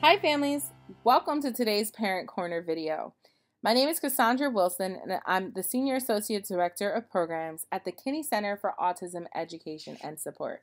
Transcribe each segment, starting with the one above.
Hi families, welcome to today's Parent Corner video. My name is Cassandra Wilson and I'm the Senior Associate Director of Programs at the Kinney Center for Autism Education and Support.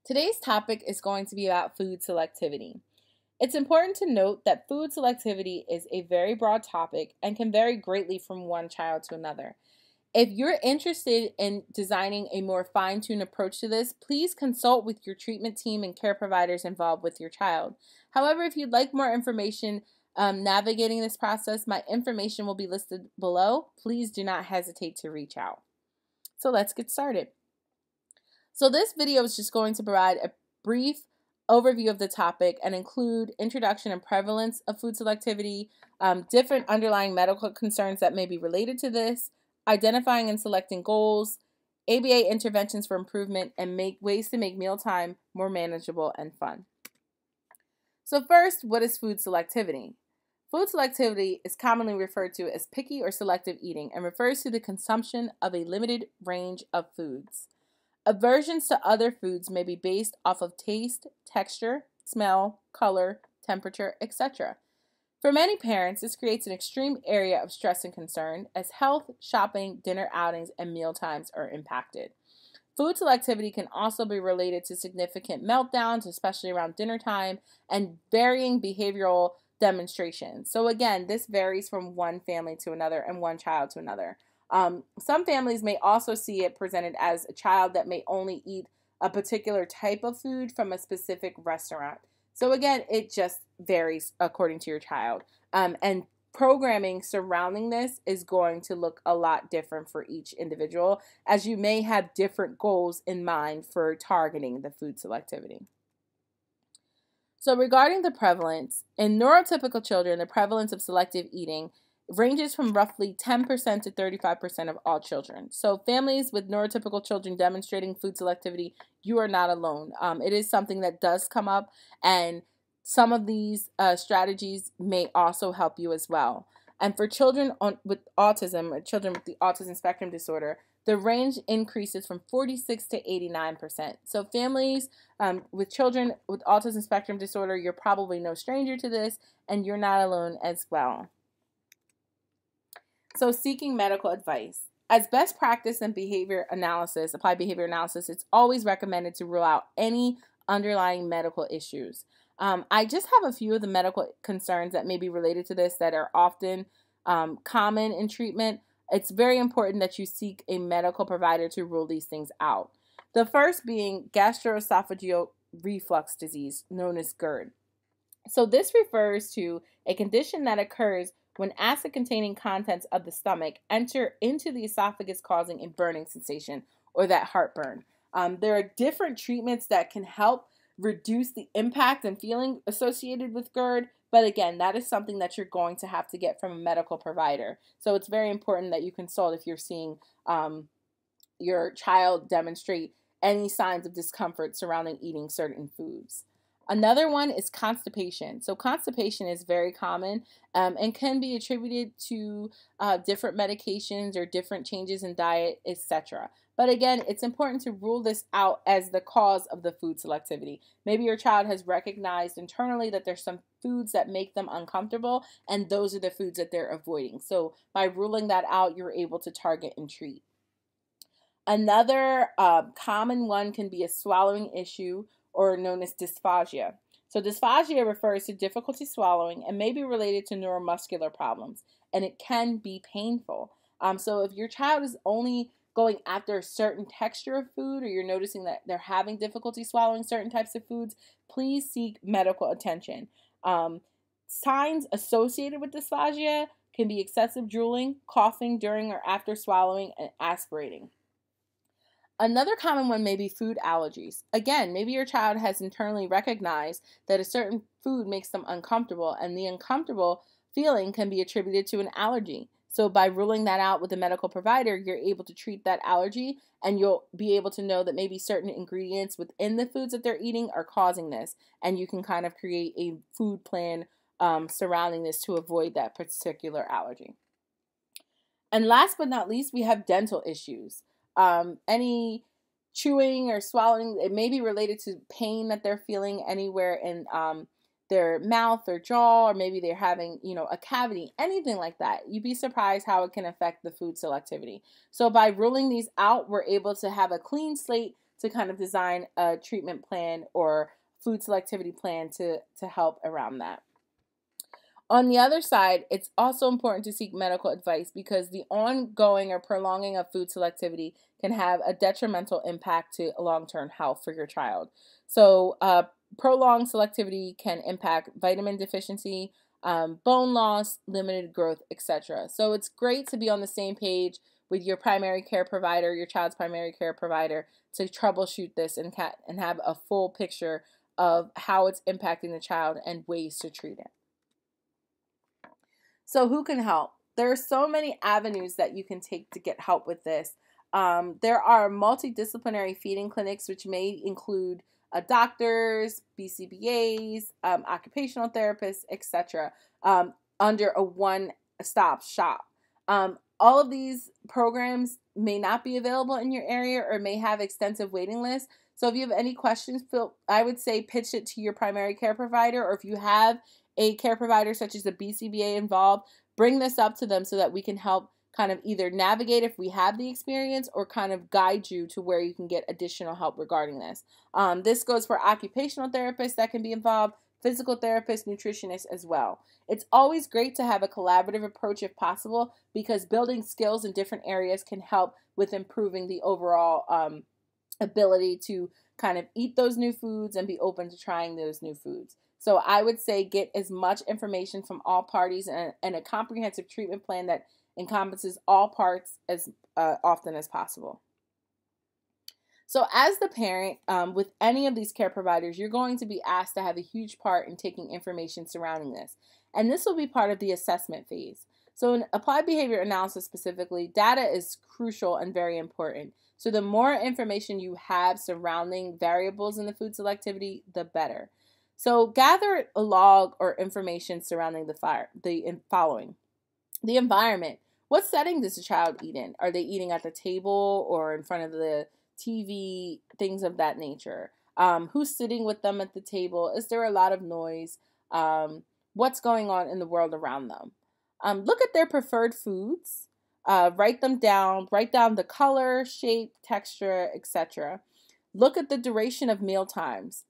Today's topic is going to be about food selectivity. It's important to note that food selectivity is a very broad topic and can vary greatly from one child to another. If you're interested in designing a more fine-tuned approach to this, please consult with your treatment team and care providers involved with your child. However, if you'd like more information navigating this process, my information will be listed below. Please do not hesitate to reach out. So let's get started. So this video is just going to provide a brief overview of the topic and include introduction and prevalence of food selectivity, different underlying medical concerns that may be related to this, identifying and selecting goals, ABA interventions for improvement, and ways to make mealtime more manageable and fun. So first, what is food selectivity? Food selectivity is commonly referred to as picky or selective eating and refers to the consumption of a limited range of foods. Aversions to other foods may be based off of taste, texture, smell, color, temperature, etc. For many parents, this creates an extreme area of stress and concern as health, shopping, dinner outings, and meal times are impacted. Food selectivity can also be related to significant meltdowns, especially around dinner time, and varying behavioral demonstrations. So again, this varies from one family to another and one child to another. Some families may also see it presented as a child that may only eat a particular type of food from a specific restaurant. So again, it just varies according to your child. And programming surrounding this is going to look a lot different for each individual, as you may have different goals in mind for targeting the food selectivity. So regarding the prevalence, in neurotypical children, the prevalence of selective eating ranges from roughly 10% to 35% of all children. So families with neurotypical children demonstrating food selectivity, you are not alone. It is something that does come up, and some of these strategies may also help you as well. And for children with autism, or children with the autism spectrum disorder, the range increases from 46 to 89%. So families with children with autism spectrum disorder, you're probably no stranger to this, and you're not alone as well. So seeking medical advice. As best practice in applied behavior analysis, it's always recommended to rule out any underlying medical issues. I just have a few of the medical concerns that may be related to this that are often common in treatment. It's very important that you seek a medical provider to rule these things out. The first being gastroesophageal reflux disease, known as GERD. So this refers to a condition that occurs when acid-containing contents of the stomach enter into the esophagus, causing a burning sensation or that heartburn. There are different treatments that can help reduce the impact and feeling associated with GERD, but again, that is something that you're going to have to get from a medical provider. So it's very important that you consult if you're seeing your child demonstrate any signs of discomfort surrounding eating certain foods. Another one is constipation. So constipation is very common and can be attributed to different medications or different changes in diet, etc. But again, it's important to rule this out as the cause of the food selectivity. Maybe your child has recognized internally that there's some foods that make them uncomfortable, and those are the foods that they're avoiding. So by ruling that out, you're able to target and treat. Another common one can be a swallowing issue, or known as dysphagia. So dysphagia refers to difficulty swallowing and may be related to neuromuscular problems, and it can be painful. So if your child is only going after a certain texture of food, or you're noticing that they're having difficulty swallowing certain types of foods, please seek medical attention. Signs associated with dysphagia can be excessive drooling, coughing during or after swallowing, and aspirating. Another common one may be food allergies. Again, maybe your child has internally recognized that a certain food makes them uncomfortable, and the uncomfortable feeling can be attributed to an allergy. So by ruling that out with a medical provider, you're able to treat that allergy, and you'll be able to know that maybe certain ingredients within the foods that they're eating are causing this, and you can kind of create a food plan surrounding this to avoid that particular allergy. And last but not least, we have dental issues. Any chewing or swallowing, it may be related to pain that they're feeling anywhere in their mouth or jaw, or maybe they're having, a cavity, anything like that. You'd be surprised how it can affect the food selectivity. So by ruling these out, we're able to have a clean slate to kind of design a treatment plan or food selectivity plan to help around that. On the other side, it's also important to seek medical advice because the ongoing or prolonging of food selectivity can have a detrimental impact to long-term health for your child. So prolonged selectivity can impact vitamin deficiency, bone loss, limited growth, etc. So it's great to be on the same page with your primary care provider, your child's primary care provider, to troubleshoot this and have a full picture of how it's impacting the child and ways to treat it. So who can help? There are so many avenues that you can take to get help with this. There are multidisciplinary feeding clinics, which may include doctors, BCBAs, occupational therapists, etc., under a one-stop shop. All of these programs may not be available in your area or may have extensive waiting lists. So if you have any questions, I would say pitch it to your primary care provider, or if you have a care provider such as a BCBA involved, bring this up to them so that we can help kind of either navigate if we have the experience or kind of guide you to where you can get additional help regarding this. This goes for occupational therapists that can be involved, physical therapists, nutritionists as well. It's always great to have a collaborative approach if possible because building skills in different areas can help with improving the overall ability to kind of eat those new foods and be open to trying those new foods. So I would say get as much information from all parties and a comprehensive treatment plan that encompasses all parts as often as possible. So as the parent, with any of these care providers, you're going to be asked to have a huge part in taking information surrounding this. And this will be part of the assessment phase. So in applied behavior analysis specifically, data is crucial and very important. So the more information you have surrounding variables in the food selectivity, the better. So gather a log or information surrounding the following. The environment. What setting does the child eat in? Are they eating at the table or in front of the TV? Things of that nature. Who's sitting with them at the table? Is there a lot of noise? What's going on in the world around them? Look at their preferred foods. Write them down. Write down the color, shape, texture, etc. Look at the duration of meal times.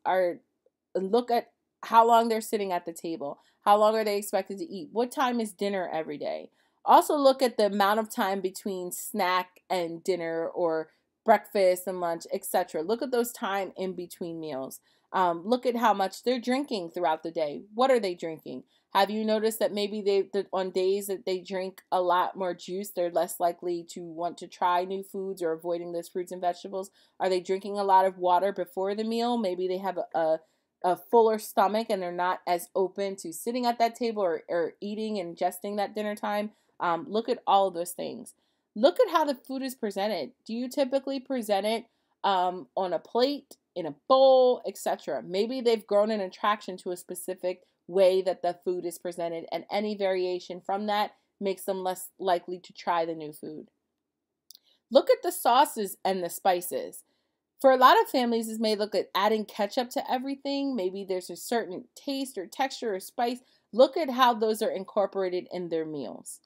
Look at how long they're sitting at the table. How long are they expected to eat? What time is dinner every day? Also look at the amount of time between snack and dinner or breakfast and lunch, etc. Look at those time in between meals. Look at how much they're drinking throughout the day. What are they drinking? Have you noticed that maybe on days that they drink a lot more juice, they're less likely to want to try new foods or avoiding those fruits and vegetables? Are they drinking a lot of water before the meal? Maybe they have a fuller stomach and they're not as open to sitting at that table or eating and ingesting that dinner time. Look at all of those things. Look at how the food is presented. Do you typically present it on a plate, in a bowl, etc.? Maybe they've grown an attraction to a specific way that the food is presented, and any variation from that makes them less likely to try the new food. Look at the sauces and the spices. For a lot of families, this may look at adding ketchup to everything. Maybe there's a certain taste or texture or spice. Look at how those are incorporated in their meals.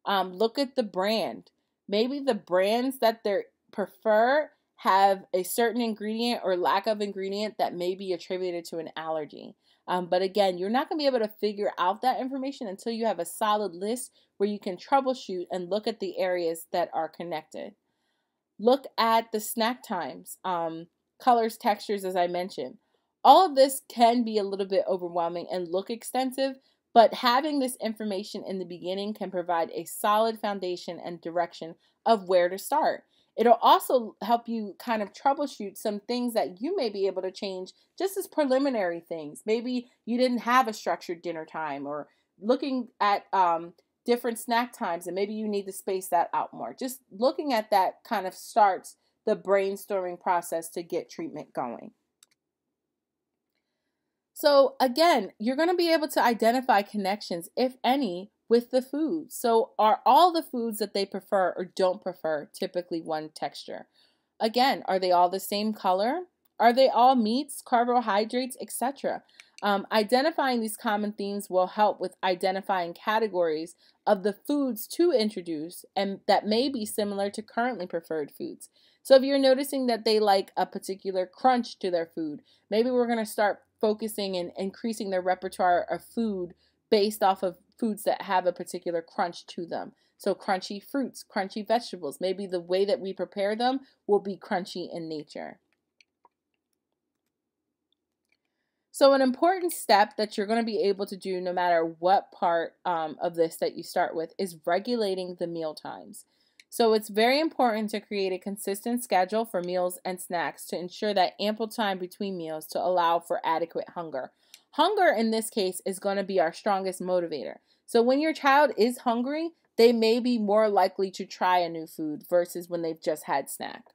Look at the brand. Maybe the brands that they prefer have a certain ingredient or lack of ingredient that may be attributed to an allergy. But again, you're not going to be able to figure out that information until you have a solid list where you can troubleshoot and look at the areas that are connected. Look at the snack times, colors, textures, as I mentioned. All of this can be a little bit overwhelming and look extensive, but having this information in the beginning can provide a solid foundation and direction of where to start. It'll also help you kind of troubleshoot some things that you may be able to change just as preliminary things. Maybe you didn't have a structured dinner time, or looking at different snack times, and maybe you need to space that out more. Just looking at that kind of starts the brainstorming process to get treatment going. So again, you're going to be able to identify connections, if any, with the foods. So are all the foods that they prefer or don't prefer typically one texture? Again, are they all the same color? Are they all meats, carbohydrates, etc.? Identifying these common themes will help with identifying categories of the foods to introduce and that may be similar to currently preferred foods. So if you're noticing that they like a particular crunch to their food, maybe we're going to start focusing and increasing their repertoire of food based off of foods that have a particular crunch to them. So crunchy fruits, crunchy vegetables, maybe the way that we prepare them will be crunchy in nature. So an important step that you're going to be able to do no matter what part of this that you start with is regulating the meal times. So it's very important to create a consistent schedule for meals and snacks to ensure that ample time between meals to allow for adequate hunger. Hunger in this case is going to be our strongest motivator. So when your child is hungry, they may be more likely to try a new food versus when they've just had snack.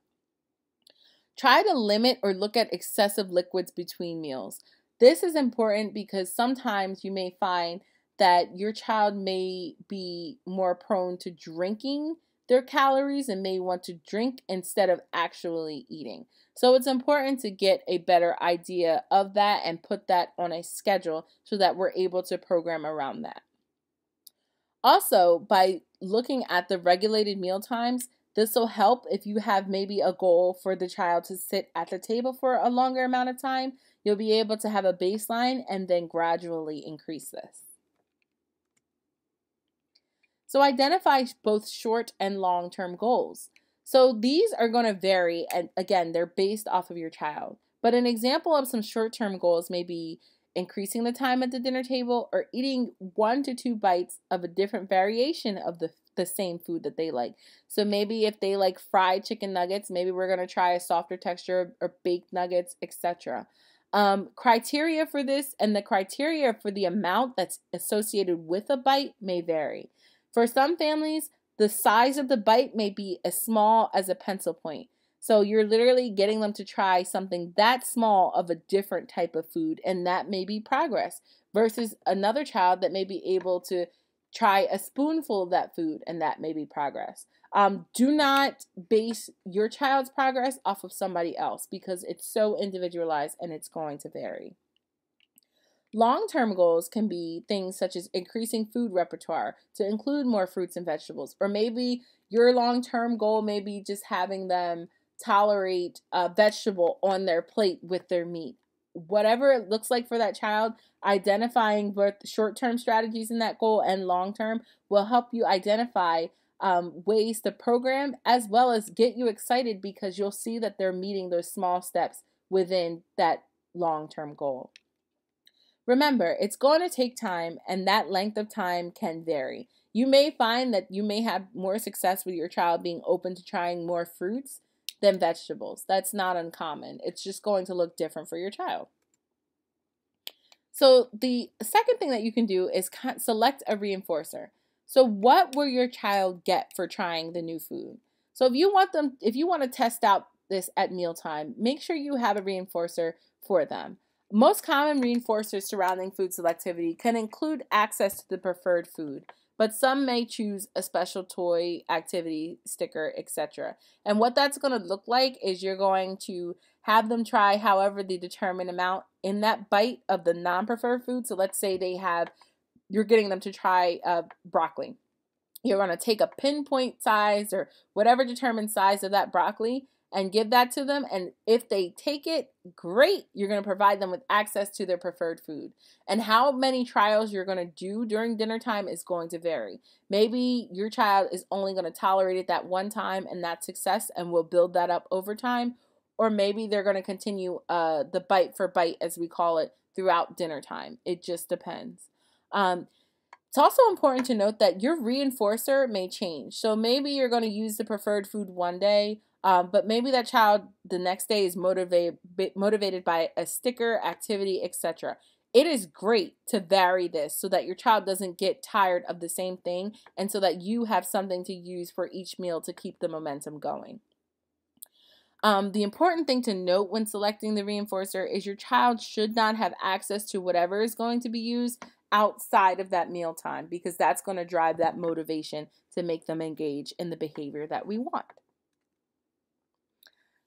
Try to limit or look at excessive liquids between meals. This is important because sometimes you may find that your child may be more prone to drinking their calories and may want to drink instead of actually eating. So it's important to get a better idea of that and put that on a schedule so that we're able to program around that. Also, by looking at the regulated meal times, this will help if you have maybe a goal for the child to sit at the table for a longer amount of time. You'll be able to have a baseline and then gradually increase this. So identify both short and long-term goals. So these are going to vary, and again, they're based off of your child. But an example of some short-term goals may be increasing the time at the dinner table or eating 1 to 2 bites of a different variation of the same food that they like. So maybe if they like fried chicken nuggets, maybe we're going to try a softer texture or baked nuggets, etc. Criteria for this and the criteria for the amount that's associated with a bite may vary. For some families, the size of the bite may be as small as a pencil point. So you're literally getting them to try something that small of a different type of food, and that may be progress, versus another child that may be able to try a spoonful of that food, and that may be progress. Do not base your child's progress off of somebody else because it's so individualized and it's going to vary. Long-term goals can be things such as increasing food repertoire to include more fruits and vegetables, or maybe your long-term goal may be just having them tolerate a vegetable on their plate with their meat. Whatever it looks like for that child, identifying both short-term strategies in that goal and long-term will help you identify ways to program as well as get you excited because you'll see that they're meeting those small steps within that long-term goal. Remember, it's going to take time and that length of time can vary. You may find that you may have more success with your child being open to trying more fruits than vegetables. That's not uncommon. It's just going to look different for your child. So the second thing that you can do is select a reinforcer. So what will your child get for trying the new food? So if you want to test out this at mealtime, make sure you have a reinforcer for them. Most common reinforcers surrounding food selectivity can include access to the preferred food, but some may choose a special toy, activity, sticker, etc. And what that's going to look like is you're going to have them try however the determined amount in that bite of the non-preferred food. So let's say you're getting them to try broccoli. You're going to take a pinpoint size or whatever determined size of that broccoli and give that to them. And if they take it, great. You're going to provide them with access to their preferred food. And how many trials you're going to do during dinner time is going to vary. Maybe your child is only going to tolerate it that one time and that's success and we'll build that up over time. Or maybe they're going to continue the bite for bite, as we call it, throughout dinner time. It just depends. It's also important to note that your reinforcer may change. So maybe you're going to use the preferred food one day, but maybe that child the next day is motivated by a sticker, activity, etc. It is great to vary this so that your child doesn't get tired of the same thing and so that you have something to use for each meal to keep the momentum going. The important thing to note when selecting the reinforcer is your child should not have access to whatever is going to be used outside of that meal time because that's going to drive that motivation to make them engage in the behavior that we want.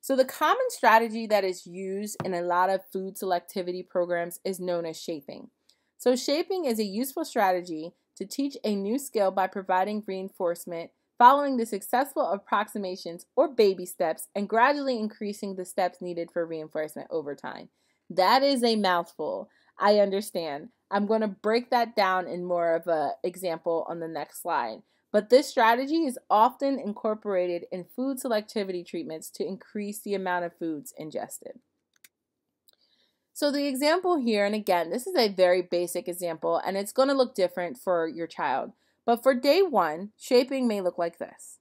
So the common strategy that is used in a lot of food selectivity programs is known as shaping. So shaping is a useful strategy to teach a new skill by providing reinforcement, following the successful approximations or baby steps, and gradually increasing the steps needed for reinforcement over time. That is a mouthful. I understand. I'm going to break that down in more of an example on the next slide. But this strategy is often incorporated in food selectivity treatments to increase the amount of foods ingested. So the example here, and again, this is a very basic example, and it's going to look different for your child. But for day 1, shaping may look like this.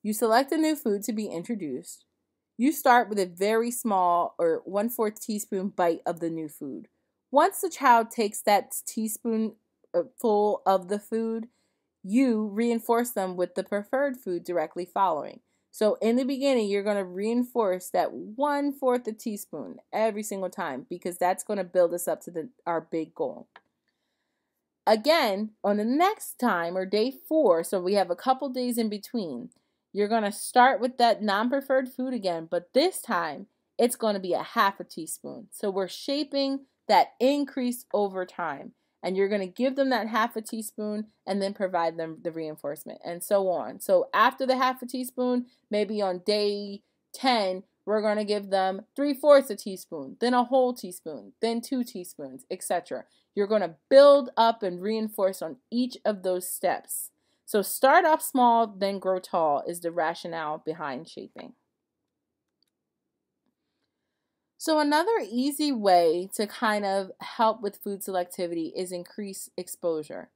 You select a new food to be introduced. You start with a very small or 1/4 teaspoon bite of the new food. Once the child takes that teaspoon full of the food, you reinforce them with the preferred food directly following. So in the beginning, you're going to reinforce that 1/4 a teaspoon every single time because that's going to build us up to our big goal. Again, on the next time or day 4, so we have a couple days in between, you're going to start with that non-preferred food again, but this time it's going to be a 1/2 teaspoon. So we're shaping that increase over time. And you're going to give them that 1/2 teaspoon and then provide them the reinforcement and so on. So after the 1/2 teaspoon, maybe on day 10, we're going to give them 3/4 teaspoon, then a whole teaspoon, then 2 teaspoons, etc. You're going to build up and reinforce on each of those steps. So start off small, then grow tall is the rationale behind shaping. So another easy way to kind of help with food selectivity is increase exposure.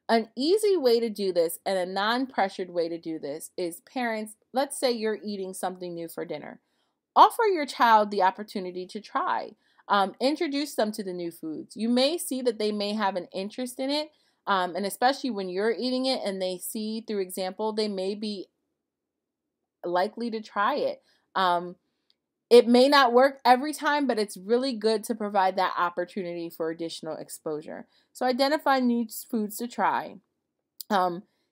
An easy way to do this and a non-pressured way to do this is parents, let's say you're eating something new for dinner. Offer your child the opportunity to try. Introduce them to the new foods. You may see that they may have an interest in it, and especially when you're eating it and they see through example, they may be likely to try it. It may not work every time, but it's really good to provide that opportunity for additional exposure. So identify new foods to try.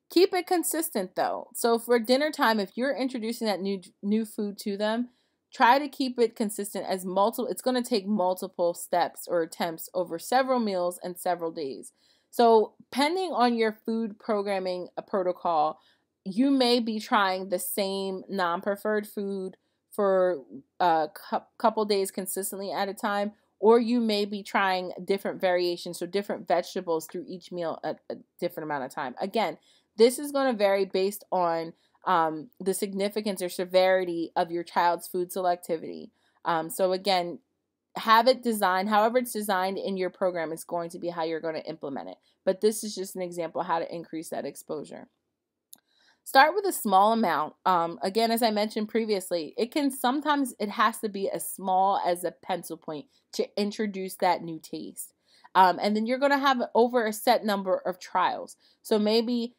Keep it consistent though. So for dinner time, if you're introducing that new food to them, try to keep it consistent as it's going to take multiple steps or attempts over several meals and several days. So depending on your food programming protocol, you may be trying the same non-preferred food for a couple days consistently at a time, or you may be trying different variations, so different vegetables through each meal at a different amount of time. Again, this is going to vary based on the significance or severity of your child's food selectivity. So again, have it designed, however it's designed in your program is going to be how you're going to implement it. But this is just an example how to increase that exposure. Start with a small amount. Again, as I mentioned previously, sometimes it has to be as small as a pencil point to introduce that new taste. And then you're going to have over a set number of trials. So maybe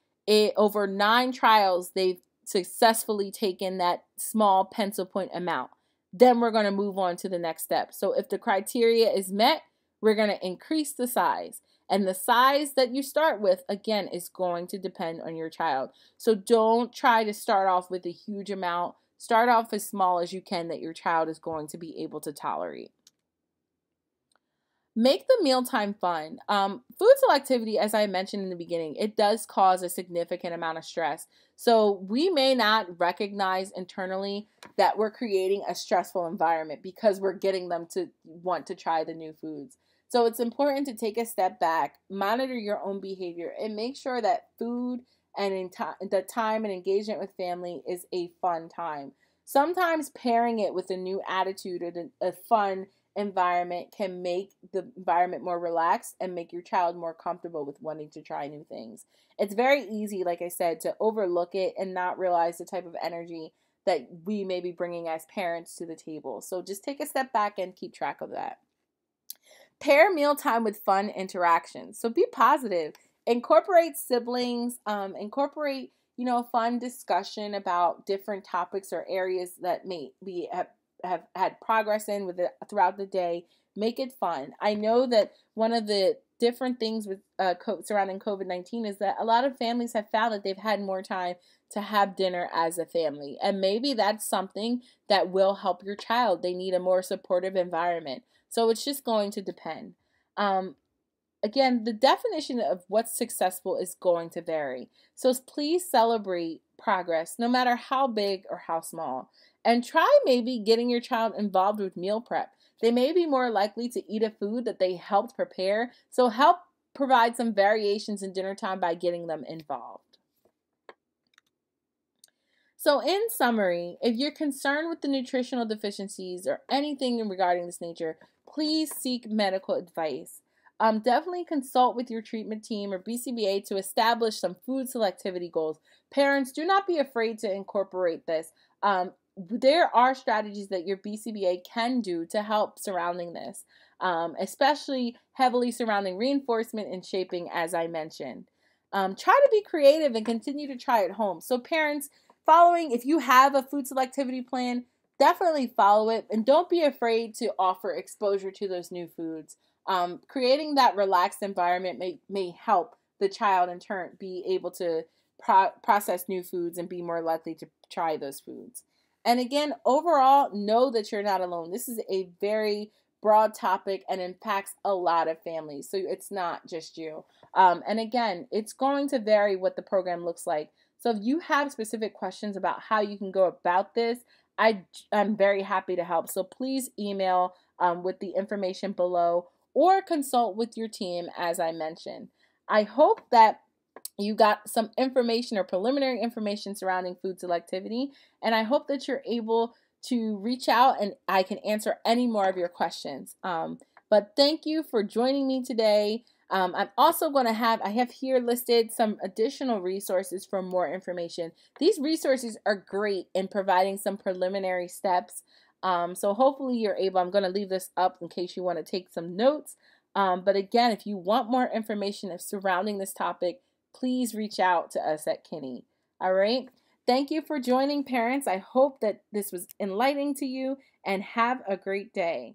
over 9 trials, they've successfully taken that small pencil point amount. Then we're going to move on to the next step. So if the criteria is met, we're going to increase the size. And the size that you start with, again, is going to depend on your child. So don't try to start off with a huge amount. Start off as small as you can that your child is going to be able to tolerate. Make the mealtime fun. Food selectivity, as I mentioned in the beginning, it does cause a significant amount of stress. So we may not recognize internally that we're creating a stressful environment because we're getting them to want to try the new foods. So it's important to take a step back, monitor your own behavior, and make sure that food and the time and engagement with family is a fun time. Sometimes pairing it with a new attitude or a fun environment can make the environment more relaxed and make your child more comfortable with wanting to try new things. It's very easy, like I said, to overlook it and not realize the type of energy that we may be bringing as parents to the table. So just take a step back and keep track of that. Pair mealtime with fun interactions. So be positive. Incorporate siblings. Incorporate, fun discussion about different topics or areas that may have had progress in with it throughout the day. Make it fun. I know that one of the different things with surrounding COVID-19 is that a lot of families have found that they've had more time to have dinner as a family. And maybe that's something that will help your child. They need a more supportive environment. So it's just going to depend. Again, the definition of what's successful is going to vary. So please celebrate progress, no matter how big or how small. And try maybe getting your child involved with meal prep. They may be more likely to eat a food that they helped prepare. So help provide some variations in dinner time by getting them involved. So in summary, if you're concerned with the nutritional deficiencies or anything regarding this nature, please seek medical advice. Definitely consult with your treatment team or BCBA to establish some food selectivity goals. Parents, do not be afraid to incorporate this. There are strategies that your BCBA can do to help surrounding this, especially heavily surrounding reinforcement and shaping, as I mentioned. Try to be creative and continue to try at home. So parents, if you have a food selectivity plan, definitely follow it, and don't be afraid to offer exposure to those new foods. Creating that relaxed environment may help the child in turn be able to process new foods and be more likely to try those foods. And again, overall, know that you're not alone. This is a very broad topic and impacts a lot of families. So it's not just you. And again, it's going to vary what the program looks like. So if you have specific questions about how you can go about this, I'm very happy to help. So please email with the information below or consult with your team, as I mentioned. I hope that you got some information or preliminary information surrounding food selectivity, and I hope that you're able to reach out and I can answer any more of your questions. But thank you for joining me today. I'm also going to I have here listed some additional resources for more information. These resources are great in providing some preliminary steps. So hopefully you're able, I'm going to leave this up in case you want to take some notes. But again, if you want more information surrounding this topic, please reach out to us at Kinney. All right. Thank you for joining, parents. I hope that this was enlightening to you, and have a great day.